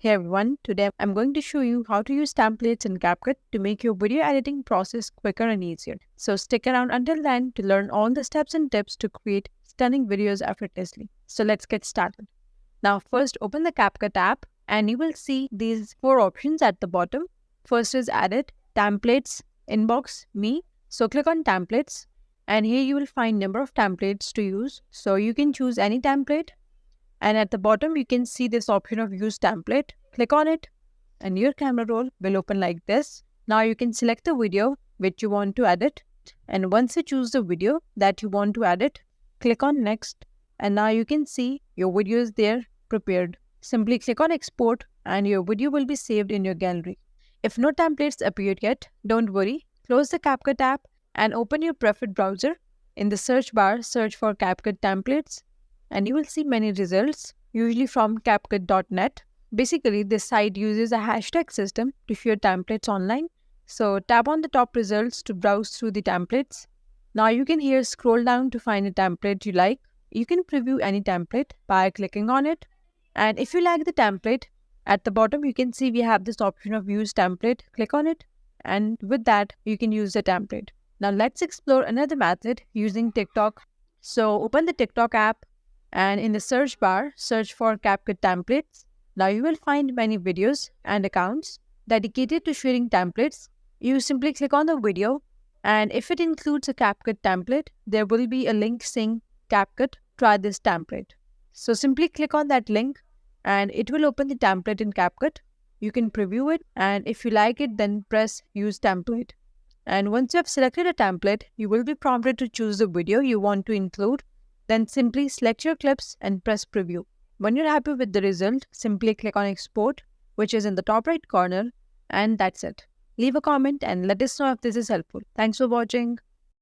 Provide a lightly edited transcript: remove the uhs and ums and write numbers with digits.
Hey everyone, today I'm going to show you how to use templates in CapCut to make your video editing process quicker and easier. So stick around until then to learn all the steps and tips to create stunning videos effortlessly. So let's get started. Now first open the CapCut app and you will see these four options at the bottom. First is Edit, Templates, Inbox, Me. So click on Templates and here you will find number of templates to use. So you can choose any template. And at the bottom, you can see this option of use template. Click on it and your camera roll will open like this. Now you can select the video which you want to edit. And once you choose the video that you want to edit, click on next. And now you can see your video is there prepared. Simply click on export and your video will be saved in your gallery. If no templates appeared yet, don't worry. Close the CapCut app and open your preferred browser. In the search bar, search for CapCut templates. And you will see many results, usually from CapCut.net. Basically, this site uses a hashtag system to share templates online. So tap on the top results to browse through the templates. Now you can here scroll down to find a template you like. You can preview any template by clicking on it. And if you like the template, at the bottom you can see we have this option of use template. Click on it and with that you can use the template. Now let's explore another method using TikTok. So open the TikTok app. And in the search bar, search for CapCut templates. Now you will find many videos and accounts dedicated to sharing templates. You simply click on the video and if it includes a CapCut template, there will be a link saying CapCut, try this template. So simply click on that link and it will open the template in CapCut. You can preview it and if you like it, then press use template. And once you have selected a template, you will be prompted to choose the video you want to include. Then simply select your clips and press preview. When you're happy with the result, simply click on export, which is in the top right corner, and that's it. Leave a comment and let us know if this is helpful. Thanks for watching.